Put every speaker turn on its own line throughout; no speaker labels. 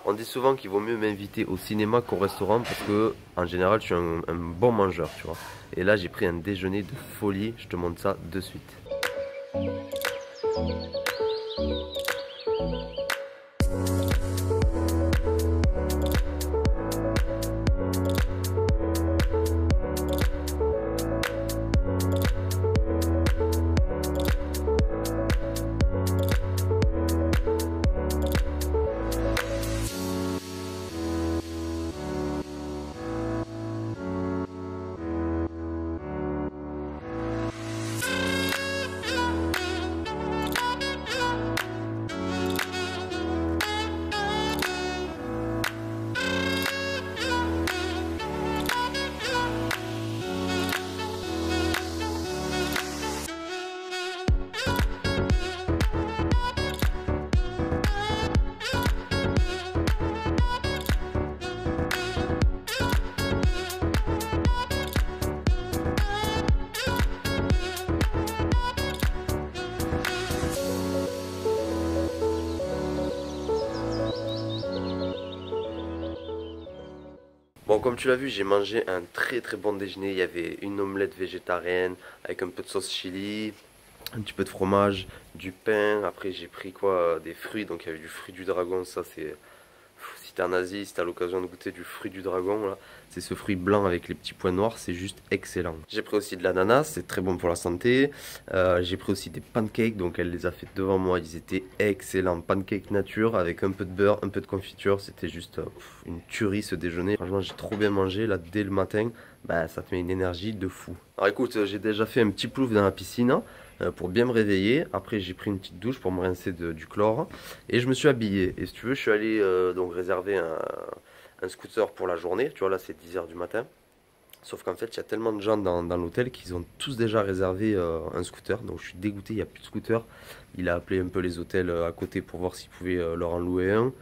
On dit souvent qu'il vaut mieux m'inviter au cinéma qu'au restaurant parce que en général je suis un bon mangeur, tu vois. Et là j'ai pris un déjeuner de folie, je te montre ça de suite. Bon, comme tu l'as vu, j'ai mangé un très bon déjeuner. Il y avait une omelette végétarienne avec un peu de sauce chili, un petit peu de fromage, du pain. Après, j'ai pris quoi? Des fruits. Donc, il y avait du fruit du dragon. Ça, c'est. Si t'es en Asie, si t'as l'occasion de goûter du fruit du dragon, là, c'est ce fruit blanc avec les petits points noirs. C'est juste excellent. J'ai pris aussi de l'ananas. C'est très bon pour la santé. J'ai pris aussi des pancakes. Donc, elle les a fait devant moi. Ils étaient excellents. Pancakes nature avec un peu de beurre, un peu de confiture. C'était juste une tuerie ce déjeuner. Franchement, j'ai trop bien mangé. Là, dès le matin, bah, ça te met une énergie de fou. Alors, écoute, j'ai déjà fait un petit plouf dans la piscine. Pour bien me réveiller. Après j'ai pris une petite douche pour me rincer du chlore et je me suis habillé. Et si tu veux, je suis allé donc réserver un scooter pour la journée. Tu vois, là c'est 10 h du matin. Sauf qu'en fait il y a tellement de gens dans l'hôtel qu'ils ont tous déjà réservé un scooter. Donc je suis dégoûté, il n'y a plus de scooter. Il a appelé un peu les hôtels à côté pour voir s'il pouvait leur en louer un.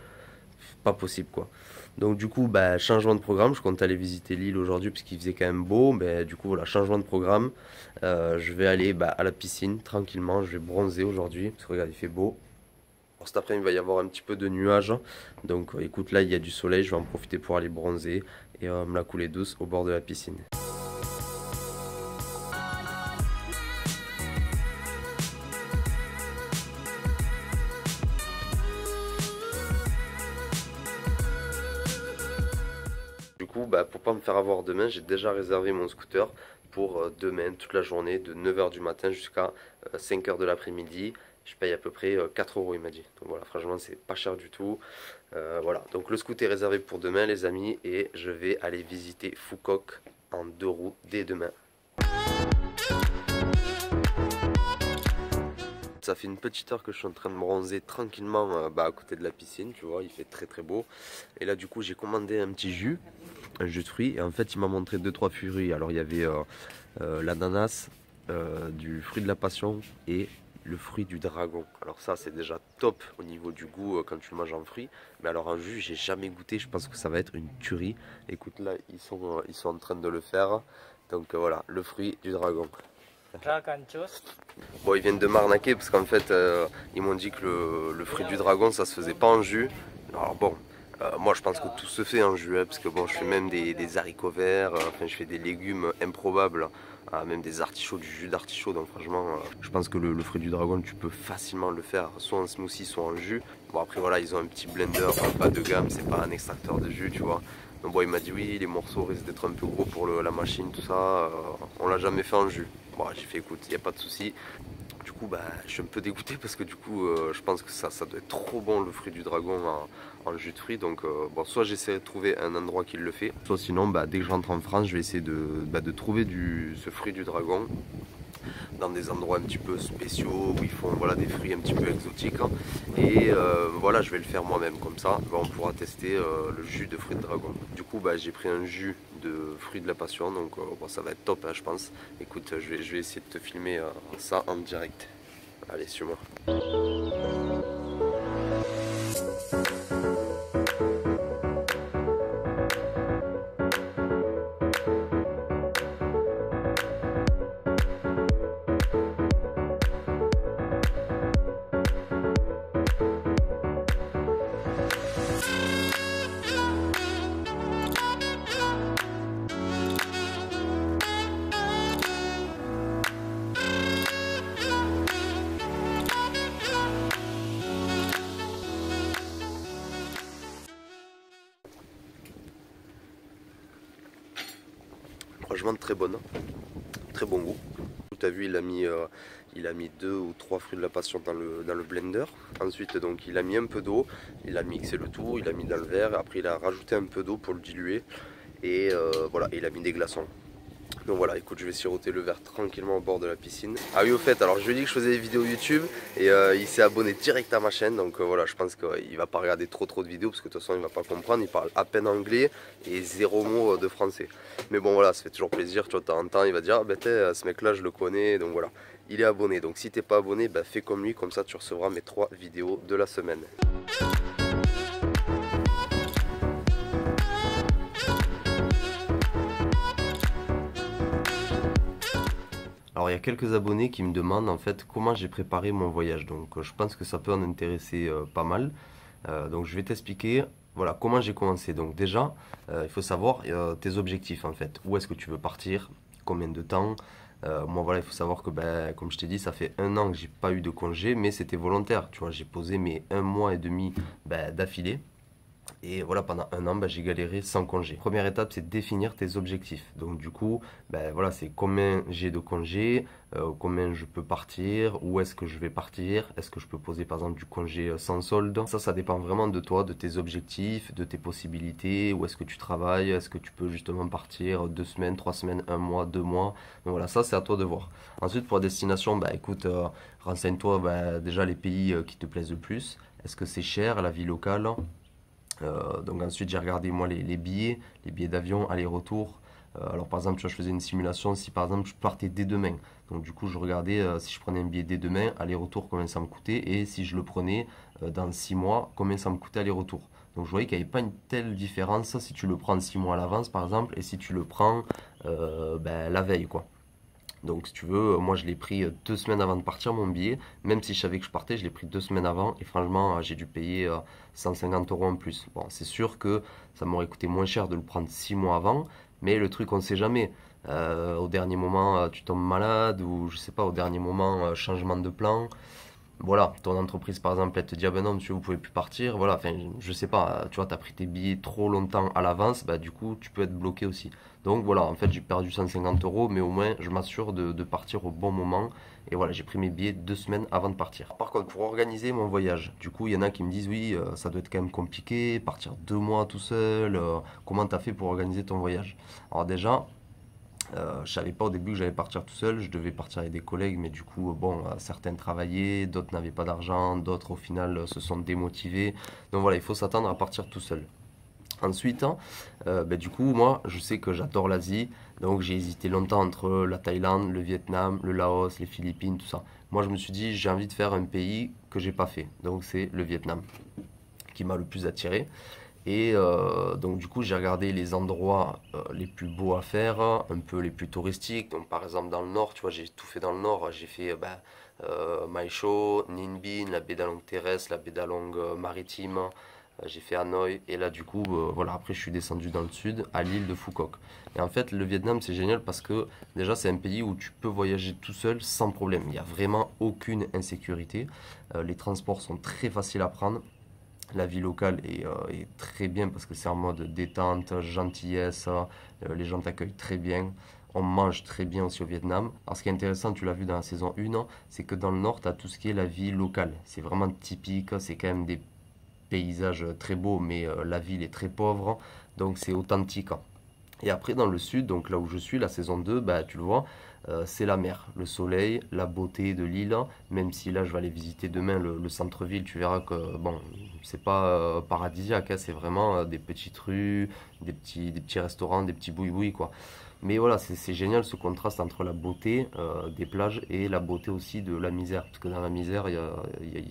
Pas possible quoi. Donc du coup, bah, changement de programme, je compte aller visiter l'île aujourd'hui parce qu'il faisait quand même beau. Mais du coup, voilà, changement de programme. Je vais aller à la piscine tranquillement, je vais bronzer aujourd'hui. Parce que regarde, il fait beau. Alors, cet après-midi, il va y avoir un petit peu de nuages. Donc écoute, là, il y a du soleil, je vais en profiter pour aller bronzer et me la couler douce au bord de la piscine. Du coup, pour pas me faire avoir demain, j'ai déjà réservé mon scooter pour demain, toute la journée, de 9 h du matin jusqu'à 5 h de l'après-midi. Je paye à peu près 4 € il m'a dit. Donc voilà, franchement, c'est pas cher du tout. Voilà, donc le scooter est réservé pour demain, les amis, et je vais aller visiter Phuket en 2 roues dès demain. Ça fait une petite heure que je suis en train de bronzer tranquillement à côté de la piscine, tu vois, il fait très beau. Et là du coup j'ai commandé un petit jus, un jus de fruits, et en fait il m'a montré 2-3 fruits. Alors il y avait l'ananas, du fruit de la passion et le fruit du dragon. Alors ça c'est déjà top au niveau du goût quand tu le manges en fruits. Mais alors en jus j'ai jamais goûté, je pense que ça va être une tuerie. Écoute là ils sont en train de le faire. Donc voilà, le fruit du dragon. Bon, ils viennent de m'arnaquer parce qu'en fait, ils m'ont dit que le fruit du dragon, ça se faisait pas en jus. Alors bon, moi je pense que tout se fait en jus, hein, parce que bon, je fais même des haricots verts, enfin je fais des légumes improbables, même des artichauts, du jus d'artichaut. Donc franchement, je pense que le fruit du dragon, tu peux facilement le faire, soit en smoothie, soit en jus. Bon après voilà, ils ont un petit blender, pas de gamme, c'est pas un extracteur de jus, tu vois. Donc bon, il m'a dit oui, les morceaux risquent d'être un peu gros pour la machine, tout ça. On l'a jamais fait en jus. Bon, j'ai fait écoute, il n'y a pas de souci. Du coup, je suis un peu dégoûté parce que du coup, je pense que ça doit être trop bon le fruit du dragon en jus de fruits. Donc, bon, soit j'essaierai de trouver un endroit qui le fait, soit sinon, dès que je rentre en France, je vais essayer de trouver ce fruit du dragon dans des endroits un petit peu spéciaux où ils font voilà, des fruits un petit peu exotiques. Et voilà, je vais le faire moi-même comme ça. On pourra tester le jus de fruits de dragon. Du coup, j'ai pris un jus de fruits de la passion, donc bon, ça va être top, hein, je pense. Écoute, je vais essayer de te filmer ça en direct. Allez, suis-moi. Franchement très bonne, très bon goût. Tu as vu, il a mis 2 ou 3 fruits de la passion dans le blender. Ensuite, donc, il a mis un peu d'eau, il a mixé le tout, il a mis dans le verre. Après, il a rajouté un peu d'eau pour le diluer. Et voilà, il a mis des glaçons. Donc voilà, écoute, je vais siroter le verre tranquillement au bord de la piscine. Ah oui, au fait, alors je lui ai dit que je faisais des vidéos YouTube et il s'est abonné direct à ma chaîne. Donc voilà, je pense qu'il va pas regarder trop de vidéos parce que de toute façon il va pas comprendre. Il parle à peine anglais et 0 mot de français. Mais bon voilà, ça fait toujours plaisir, tu vois, de temps en temps il va dire, ah ben ce mec là je le connais, donc voilà. Il est abonné, donc si t'es pas abonné, bah, fais comme lui, comme ça tu recevras mes 3 vidéos de la semaine. Alors il y a quelques abonnés qui me demandent en fait comment j'ai préparé mon voyage, donc je pense que ça peut en intéresser pas mal. Donc je vais t'expliquer voilà, comment j'ai commencé. Donc déjà, il faut savoir tes objectifs en fait, où est-ce que tu veux partir, combien de temps. Moi voilà, il faut savoir que ben, comme je t'ai dit, ça fait 1 an que j'ai pas eu de congé, mais c'était volontaire, tu vois, j'ai posé mes 1 mois et demi ben, d'affilée. Et voilà, pendant 1 an, bah, j'ai galéré sans congé. Première étape, c'est définir tes objectifs. Donc du coup, bah, voilà, c'est combien j'ai de congés, combien je peux partir, où est-ce que je vais partir, est-ce que je peux poser par exemple du congé sans solde. Ça dépend vraiment de toi, de tes objectifs, de tes possibilités, où est-ce que tu travailles, est-ce que tu peux justement partir 2 semaines, 3 semaines, 1 mois, 2 mois. Donc voilà, ça c'est à toi de voir. Ensuite, pour la destination, bah écoute, renseigne-toi bah, déjà les pays qui te plaisent le plus. Est-ce que c'est cher, la vie locale? Donc ensuite j'ai regardé moi les billets d'avion aller-retour. Alors par exemple tu vois, je faisais une simulation si par exemple je partais dès demain. Donc du coup je regardais si je prenais un billet dès demain, aller-retour combien ça me coûtait et si je le prenais dans 6 mois combien ça me coûtait aller-retour. Donc je voyais qu'il n'y avait pas une telle différence si tu le prends 6 mois à l'avance par exemple et si tu le prends ben, la veille quoi. Donc si tu veux, moi je l'ai pris 2 semaines avant de partir mon billet, même si je savais que je partais, je l'ai pris 2 semaines avant et franchement j'ai dû payer 150 euros en plus. Bon, c'est sûr que ça m'aurait coûté moins cher de le prendre 6 mois avant, mais le truc on ne sait jamais. Au dernier moment tu tombes malade ou je sais pas, au dernier moment changement de plan. Voilà, ton entreprise par exemple, elle te dit ah ben non monsieur vous pouvez plus partir, voilà, enfin je sais pas, tu vois, t'as pris tes billets trop longtemps à l'avance, bah du coup tu peux être bloqué aussi. Donc voilà, en fait j'ai perdu 150 euros, mais au moins je m'assure de partir au bon moment. Et voilà, j'ai pris mes billets 2 semaines avant de partir. Par contre, pour organiser mon voyage, du coup il y en a qui me disent oui, ça doit être quand même compliqué, partir 2 mois tout seul, comment t'as fait pour organiser ton voyage? Alors déjà, je savais pas au début que j'allais partir tout seul, je devais partir avec des collègues, mais du coup, bon, certains travaillaient, d'autres n'avaient pas d'argent, d'autres au final se sont démotivés. Donc voilà, il faut s'attendre à partir tout seul. Ensuite, hein, ben, du coup, moi, je sais que j'adore l'Asie, donc j'ai hésité longtemps entre la Thaïlande, le Vietnam, le Laos, les Philippines, tout ça. Moi, je me suis dit, j'ai envie de faire un pays que j'ai pas fait, donc c'est le Vietnam qui m'a le plus attiré. Et donc du coup j'ai regardé les endroits les plus beaux à faire, un peu les plus touristiques. Donc par exemple dans le nord, tu vois, j'ai tout fait dans le nord. J'ai fait Mai Chau, Ninh Binh, la baie d'Along terrestre, la baie d'Along maritime. J'ai fait Hanoï et là du coup voilà, après je suis descendu dans le sud à l'île de Phu Quoc. Et en fait le Vietnam c'est génial parce que déjà c'est un pays où tu peux voyager tout seul sans problème. Il n'y a vraiment aucune insécurité. Les transports sont très faciles à prendre. La vie locale est très bien parce que c'est en mode détente, gentillesse, les gens t'accueillent très bien. On mange très bien aussi au Vietnam. Alors ce qui est intéressant, tu l'as vu dans la saison 1, c'est que dans le nord, tu as tout ce qui est la vie locale. C'est vraiment typique, c'est quand même des paysages très beaux, mais la ville est très pauvre, donc c'est authentique. Et après, dans le sud, donc là où je suis, la saison 2, bah, tu le vois, c'est la mer, le soleil, la beauté de l'île. Même si là, je vais aller visiter demain le centre-ville, tu verras que, bon, c'est pas paradisiaque, hein, c'est vraiment des petites rues, des petits restaurants, des petits boui-boui, quoi. Mais voilà, c'est génial ce contraste entre la beauté des plages et la beauté aussi de la misère. Parce que dans la misère, il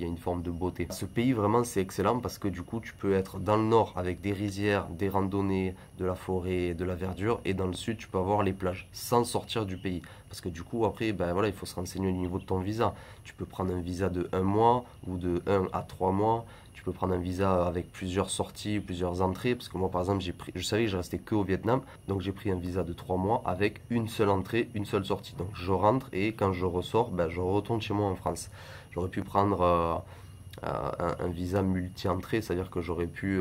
y a une forme de beauté. Ce pays, vraiment, c'est excellent parce que du coup, tu peux être dans le nord avec des rizières, des randonnées, de la forêt, de la verdure. Et dans le sud, tu peux avoir les plages sans sortir du pays. Parce que du coup, après, ben voilà, il faut se renseigner au niveau de ton visa. Tu peux prendre un visa de 1 mois ou de 1 à 3 mois. Tu peux prendre un visa avec plusieurs sorties, plusieurs entrées. Parce que moi, par exemple, je savais que je restais que au Vietnam. Donc, j'ai pris un visa de 3 mois avec une seule entrée, une seule sortie. Donc, je rentre et quand je ressors, ben, je retourne chez moi en France. J'aurais pu prendre un visa multi-entrée, c'est-à-dire que j'aurais pu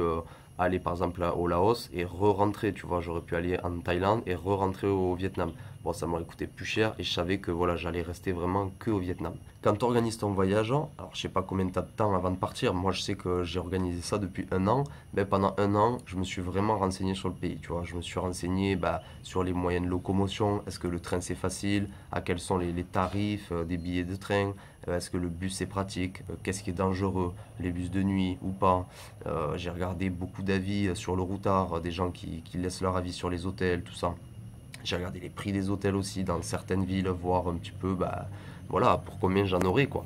aller par exemple au Laos et re-rentrer, tu vois, j'aurais pu aller en Thaïlande et re-rentrer au Vietnam. Bon, ça m'aurait coûté plus cher et je savais que voilà, j'allais rester vraiment que au Vietnam. Quand tu organises ton voyage, alors je sais pas combien tu as de temps avant de partir, moi je sais que j'ai organisé ça depuis un an, ben, pendant un an, je me suis vraiment renseigné sur le pays, tu vois, je me suis renseigné sur les moyens de locomotion, est-ce que le train c'est facile, à quels sont les tarifs des billets de train, est-ce que le bus est pratique, qu'est-ce qui est dangereux, les bus de nuit ou pas. J'ai regardé beaucoup d'avis sur le routard, des gens qui laissent leur avis sur les hôtels, tout ça. J'ai regardé les prix des hôtels aussi dans certaines villes, voir un petit peu voilà, pour combien j'en aurais quoi,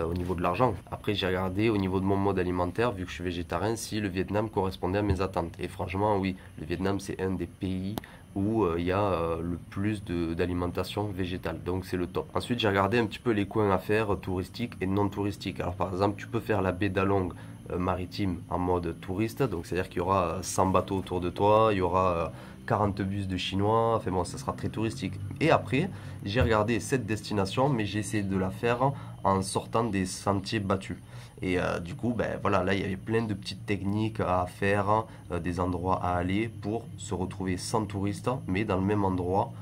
au niveau de l'argent. Après j'ai regardé au niveau de mon mode alimentaire, vu que je suis végétarien, si le Vietnam correspondait à mes attentes. Et franchement oui, le Vietnam c'est un des pays où il y a le plus d'alimentation végétale, donc c'est le top. Ensuite j'ai regardé un petit peu les coins à faire touristiques et non touristiques. Alors par exemple tu peux faire la baie d'Along maritime en mode touriste, donc c'est à dire qu'il y aura 100 bateaux autour de toi, il y aura 40 bus de chinois, enfin bon ça sera très touristique. Et après j'ai regardé cette destination mais j'ai essayé de la faire en sortant des sentiers battus. Et du coup, ben voilà, là il y avait plein de petites techniques à faire, des endroits à aller pour se retrouver sans touristes, mais dans le même endroit.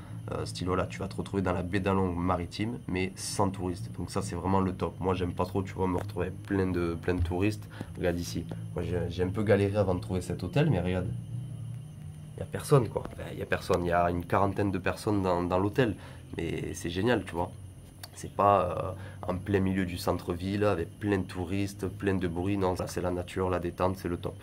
Stylo là, tu vas te retrouver dans la baie d'Along maritime, mais sans touristes. Donc ça, c'est vraiment le top. Moi, j'aime pas trop, tu vois, me retrouver plein de touristes. Regarde ici. Moi, j'ai un peu galéré avant de trouver cet hôtel, mais regarde, il y a personne quoi. Il y a personne. Il y a une quarantaine de personnes dans l'hôtel, mais c'est génial, tu vois. C'est pas en plein milieu du centre-ville avec plein de touristes, plein de bruit. Non, ça c'est la nature, la détente, c'est le top.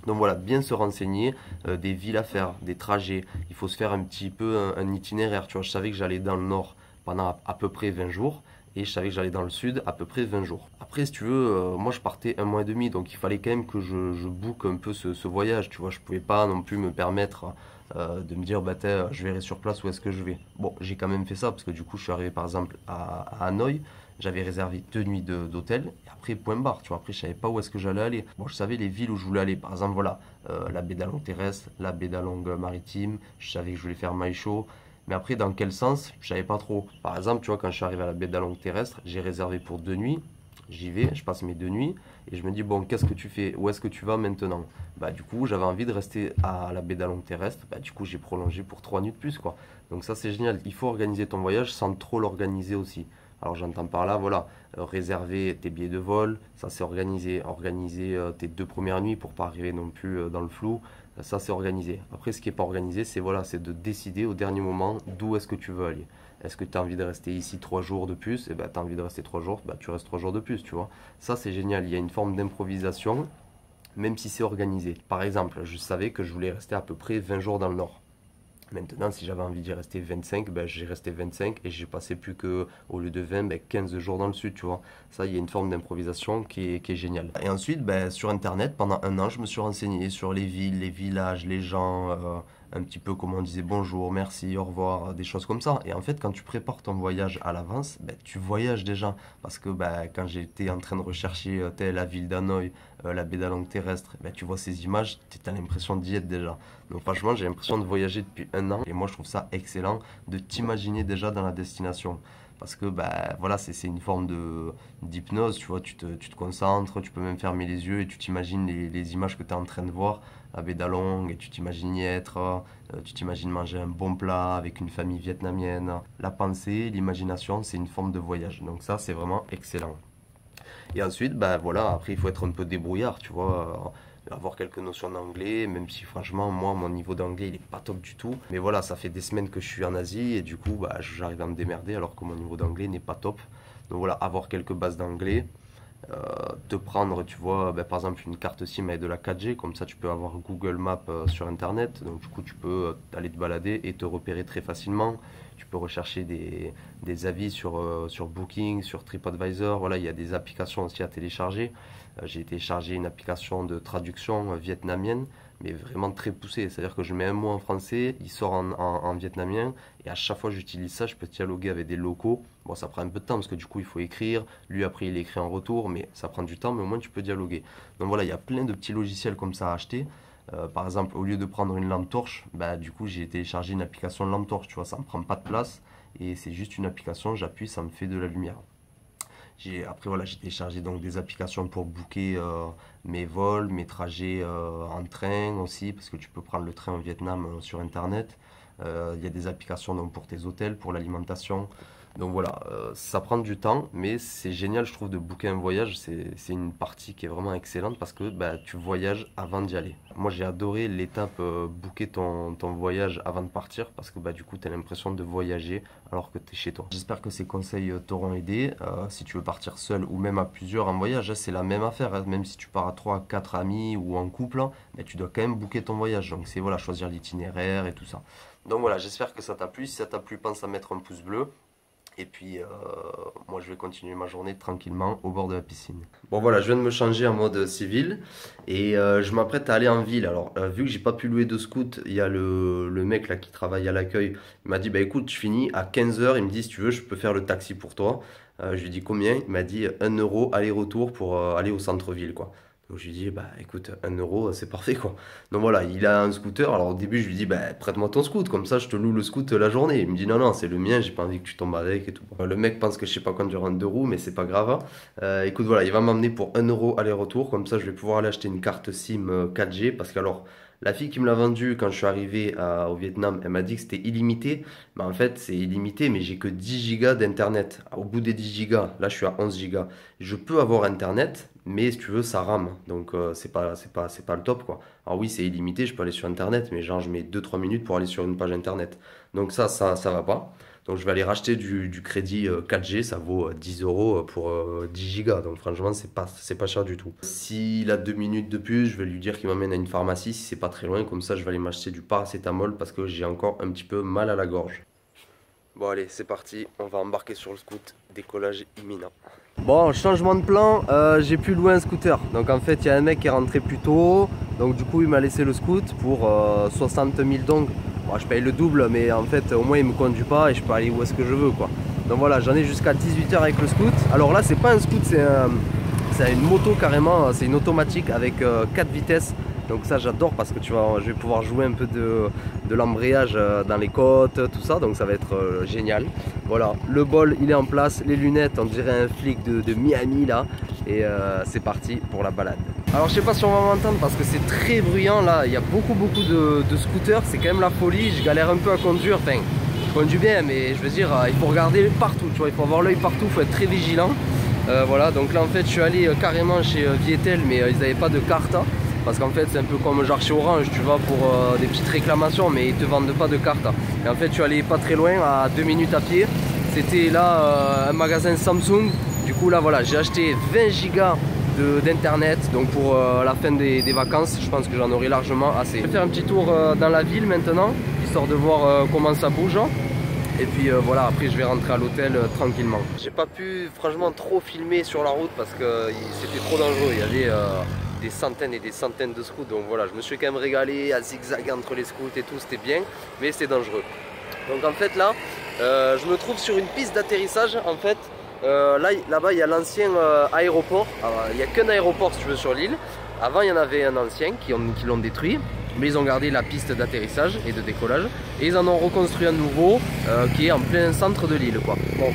Donc voilà, bien se renseigner, des villes à faire, des trajets. Il faut se faire un petit peu un itinéraire. Tu vois, je savais que j'allais dans le nord pendant à peu près 20 jours et je savais que j'allais dans le sud à peu près 20 jours. Après, si tu veux, moi je partais un mois et demi, donc il fallait quand même que je book un peu ce voyage. Tu vois, je pouvais pas non plus me permettre de me dire, bah, je verrai sur place où est-ce que je vais. Bon, j'ai quand même fait ça parce que du coup, je suis arrivé par exemple à Hanoï. J'avais réservé 2 nuits d'hôtel et après point barre, tu vois. Après, je savais pas où est-ce que j'allais aller. Bon, je savais les villes où je voulais aller. Par exemple, voilà, la baie d'Along terrestre, la baie d'Along maritime. Je savais que je voulais faire Maïcho. Mais après, dans quel sens, je savais pas trop. Par exemple, tu vois, quand je suis arrivé à la baie d'Along terrestre, j'ai réservé pour 2 nuits. J'y vais, je passe mes 2 nuits et je me dis, bon, qu'est-ce que tu fais? Où est-ce que tu vas maintenant? Bah, du coup, j'avais envie de rester à la baie d'Along terrestre. Bah, du coup, j'ai prolongé pour 3 nuits de plus, quoi. Donc, ça, c'est génial. Il faut organiser ton voyage sans trop l'organiser aussi. Alors, j'entends par là, voilà, réserver tes billets de vol, ça c'est organisé. Organiser tes 2 premières nuits pour pas arriver non plus dans le flou, ça c'est organisé. Après, ce qui est pas organisé, c'est voilà, c'est de décider au dernier moment d'où est-ce que tu veux aller. Est-ce que tu as envie de rester ici 3 jours de plus? Et ben, tu as envie de rester 3 jours, bah, tu restes 3 jours de plus, tu vois. Ça, c'est génial. Il y a une forme d'improvisation, même si c'est organisé. Par exemple, je savais que je voulais rester à peu près 20 jours dans le nord. Maintenant, si j'avais envie d'y rester 25, ben, j'ai resté 25 et j'ai passé plus que, au lieu de 20, ben, 15 jours dans le sud, tu vois. Ça, il y a une forme d'improvisation qui est géniale. Et ensuite, ben, sur Internet, pendant un an, je me suis renseigné sur les villes, les villages, les gens, un petit peu comment on disait bonjour, merci, au revoir, des choses comme ça. Et en fait, quand tu prépares ton voyage à l'avance, ben, tu voyages déjà. Parce que ben, quand j'étais en train de rechercher la ville d'Hanoï, la baie d'Along terrestre, ben, tu vois ces images, tu as l'impression d'y être déjà. Donc franchement, j'ai l'impression de voyager depuis un an et moi je trouve ça excellent de t'imaginer déjà dans la destination. Parce que bah, voilà, c'est une forme d'hypnose, tu vois, tu te concentres, tu peux même fermer les yeux et tu t'imagines les images que tu es en train de voir, la baie d'Along, et tu t'imagines y être, tu t'imagines manger un bon plat avec une famille vietnamienne. La pensée, l'imagination, c'est une forme de voyage. Donc ça, c'est vraiment excellent. Et ensuite, bah voilà, après il faut être un peu débrouillard, tu vois, avoir quelques notions d'anglais, même si franchement, moi, mon niveau d'anglais, il est pas top du tout. Mais voilà, ça fait des semaines que je suis en Asie et du coup, bah, j'arrive à me démerder alors que mon niveau d'anglais n'est pas top. Donc voilà, avoir quelques bases d'anglais, te prendre, tu vois, bah, par exemple une carte SIM avec de la 4G, comme ça tu peux avoir Google Maps sur Internet, donc du coup tu peux aller te balader et te repérer très facilement. Tu peux rechercher des avis sur Booking, sur TripAdvisor, voilà, il y a des applications aussi à télécharger. J'ai téléchargé une application de traduction vietnamienne, mais vraiment très poussée, c'est-à-dire que je mets un mot en français, il sort en vietnamien, et à chaque fois que j'utilise ça, je peux dialoguer avec des locaux. Bon, ça prend un peu de temps parce que du coup, il faut écrire. Lui, après, il écrit en retour, mais ça prend du temps, mais au moins, tu peux dialoguer. Donc voilà, il y a plein de petits logiciels comme ça à acheter. Par exemple, au lieu de prendre une lampe torche, bah, du coup, j'ai téléchargé une application lampe torche, tu vois, ça ne me prend pas de place et c'est juste une application, j'appuie, ça me fait de la lumière. Après voilà, j'ai téléchargé donc des applications pour booker mes vols, mes trajets en train aussi, parce que tu peux prendre le train au Vietnam sur internet. Il y a des applications donc pour tes hôtels, pour l'alimentation. Donc voilà, ça prend du temps, mais c'est génial, je trouve, de booker un voyage. C'est une partie qui est vraiment excellente parce que bah, tu voyages avant d'y aller. Moi, j'ai adoré l'étape booker ton voyage avant de partir parce que bah, du coup, tu as l'impression de voyager alors que tu es chez toi. J'espère que ces conseils t'auront aidé. Si tu veux partir seul ou même à plusieurs en voyage, hein, c'est la même affaire, hein. Même si tu pars à 3, 4 amis ou en couple, hein, mais tu dois quand même booker ton voyage. Donc, c'est voilà, choisir l'itinéraire et tout ça. Donc voilà, j'espère que ça t'a plu. Si ça t'a plu, pense à mettre un pouce bleu. Et puis, moi, je vais continuer ma journée tranquillement au bord de la piscine. Bon, voilà, je viens de me changer en mode civil et je m'apprête à aller en ville. Alors, vu que j'ai pas pu louer de scoot, il y a le mec là qui travaille à l'accueil. Il m'a dit, bah écoute, je finis à 15 h. Il me dit, si tu veux, je peux faire le taxi pour toi. Je lui ai dit combien? Il m'a dit 1 € aller-retour pour aller au centre-ville, quoi. Donc je lui ai dit, bah écoute, 1 € c'est parfait quoi. Donc voilà, il a un scooter. Alors au début, je lui dis, bah prête-moi ton scoot, comme ça je te loue le scoot la journée. Il me dit, non, non, c'est le mien, j'ai pas envie que tu tombes avec et tout. Le mec pense que je sais pas conduire en 2 roues, mais c'est pas grave, hein. Écoute, voilà, il va m'emmener pour 1 € aller-retour. Comme ça, je vais pouvoir aller acheter une carte SIM 4G. Parce que alors, la fille qui me l'a vendu quand je suis arrivé au Vietnam, elle m'a dit que c'était illimité. Mais en fait, c'est illimité, mais j'ai que 10 gigas d'internet. Au bout des 10 gigas, là je suis à 11 gigas. Je peux avoir internet, mais si tu veux, ça rame. Donc c'est pas le top quoi. Alors oui, c'est illimité, je peux aller sur internet, mais genre je mets 2-3 minutes pour aller sur une page internet. Donc ça va pas. Donc je vais aller racheter du crédit 4G, ça vaut 10 € pour 10 gigas. Donc franchement, c'est pas cher du tout. S'il a 2 minutes de plus, je vais lui dire qu'il m'emmène à une pharmacie si c'est pas très loin. Comme ça, je vais aller m'acheter du paracétamol parce que j'ai encore un petit peu mal à la gorge. Bon allez, c'est parti, on va embarquer sur le scoot, décollage imminent. Bon, changement de plan, j'ai pu louer un scooter. Donc en fait, il y a un mec qui est rentré plus tôt. Donc du coup, il m'a laissé le scoot pour 60 000 dong. Bon, je paye le double, mais en fait, au moins, il me conduit pas et je peux aller où est-ce que je veux, quoi. Donc voilà, j'en ai jusqu'à 18 h avec le scoot. Alors là, c'est pas un scoot, c'est une moto carrément. C'est une automatique avec 4 vitesses. Donc ça j'adore parce que je vais pouvoir jouer un peu de l'embrayage dans les côtes, tout ça, donc ça va être génial. Voilà, le bol il est en place, les lunettes, on dirait un flic de Miami là, et c'est parti pour la balade. Alors je sais pas si on va m'entendre parce que c'est très bruyant là, il y a beaucoup de scooters, c'est quand même la folie, je galère un peu à conduire, enfin je conduis bien mais je veux dire il faut regarder partout, tu vois, il faut avoir l'œil partout, il faut être très vigilant. Voilà, donc là en fait je suis allé carrément chez Vietel mais ils n'avaient pas de carte. Parce qu'en fait c'est un peu comme genre chez Orange, tu vas pour des petites réclamations mais ils te vendent pas de carte. Et en fait je suis allé pas très loin, à 2 minutes à pied. C'était là un magasin Samsung. Du coup là voilà, j'ai acheté 20 gigas d'internet. Donc pour la fin des vacances, je pense que j'en aurai largement assez. Je vais faire un petit tour dans la ville maintenant, histoire de voir comment ça bouge. Et puis voilà, après je vais rentrer à l'hôtel tranquillement. J'ai pas pu franchement trop filmer sur la route parce que c'était trop dangereux. Il y avait des centaines et des centaines de scouts. Donc voilà, je me suis quand même régalé à zigzaguer entre les scouts et tout, c'était bien, mais c'était dangereux. Donc en fait là, je me trouve sur une piste d'atterrissage. En fait, là-bas il y a l'ancien aéroport. Alors, il n'y a qu'un aéroport si tu veux sur l'île. Avant il y en avait un ancien qui l'ont détruit. Mais ils ont gardé la piste d'atterrissage et de décollage. Et ils en ont reconstruit un nouveau qui est en plein centre de l'île quoi. Bon.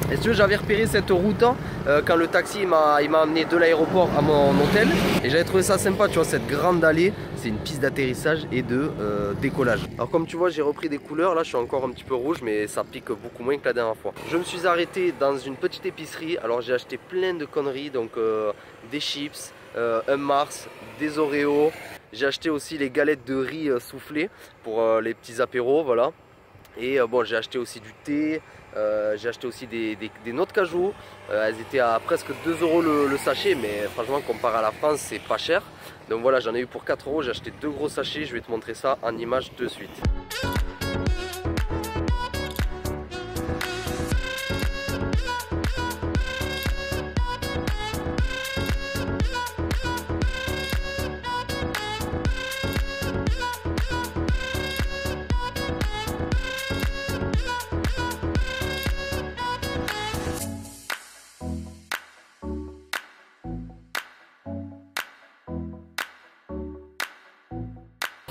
Et si tu veux, j'avais repéré cette route quand le taxi m'a amené de l'aéroport à mon hôtel. Et j'avais trouvé ça sympa, tu vois, cette grande allée. C'est une piste d'atterrissage et de décollage. Alors comme tu vois, j'ai repris des couleurs. Là, je suis encore un petit peu rouge, mais ça pique beaucoup moins que la dernière fois. Je me suis arrêté dans une petite épicerie. Alors j'ai acheté plein de conneries. Donc des chips, un Mars, des Oreos. J'ai acheté aussi les galettes de riz soufflées pour les petits apéros, voilà. Et bon, j'ai acheté aussi du thé, j'ai acheté aussi des noix de cajou. Elles étaient à presque 2 € le sachet, mais franchement, comparé à la France, c'est pas cher. Donc voilà, j'en ai eu pour 4 €, j'ai acheté 2 gros sachets, je vais te montrer ça en image de suite.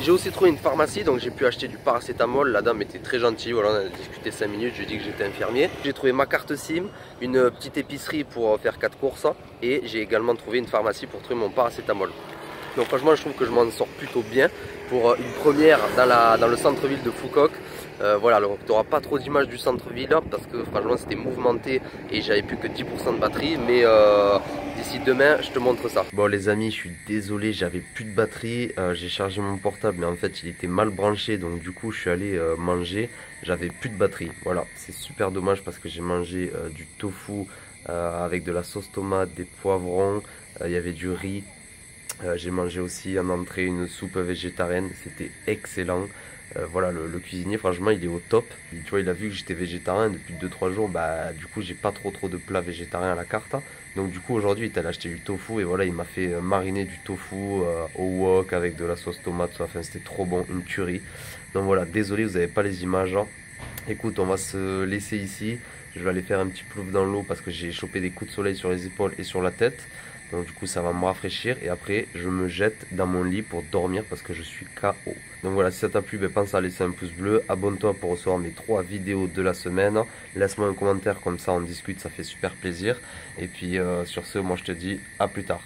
J'ai aussi trouvé une pharmacie, donc j'ai pu acheter du paracétamol. La dame était très gentille, voilà, on a discuté 5 minutes, je lui ai dit que j'étais infirmier. J'ai trouvé ma carte SIM, une petite épicerie pour faire 4 courses et j'ai également trouvé une pharmacie pour trouver mon paracétamol. Donc franchement je trouve que je m'en sors plutôt bien pour une première dans le centre-ville de Foucault. Voilà, alors tu n'auras pas trop d'images du centre-ville parce que franchement c'était mouvementé et j'avais plus que 10% de batterie, mais d'ici demain je te montre ça. Bon les amis, je suis désolé, j'avais plus de batterie, j'ai chargé mon portable mais en fait il était mal branché, donc du coup je suis allé manger, j'avais plus de batterie. Voilà, c'est super dommage parce que j'ai mangé du tofu avec de la sauce tomate, des poivrons, il y avait du riz. J'ai mangé aussi en entrée une soupe végétarienne, c'était excellent. Voilà, le cuisinier franchement il est au top. Tu vois, il a vu que j'étais végétarien depuis 2-3 jours, bah du coup j'ai pas trop de plats végétariens à la carte. Donc du coup aujourd'hui il a acheté du tofu et voilà, il m'a fait mariner du tofu au wok avec de la sauce tomate, enfin c'était trop bon, une tuerie. Donc voilà, désolé vous n'avez pas les images. Écoute, on va se laisser ici. Je vais aller faire un petit plouf dans l'eau parce que j'ai chopé des coups de soleil sur les épaules et sur la tête. Donc du coup ça va me rafraîchir et après je me jette dans mon lit pour dormir parce que je suis KO. Donc voilà, si ça t'a plu, pense à laisser un pouce bleu. Abonne-toi pour recevoir mes 3 vidéos de la semaine. Laisse-moi un commentaire, comme ça on discute, ça fait super plaisir. Et puis sur ce, moi je te dis à plus tard.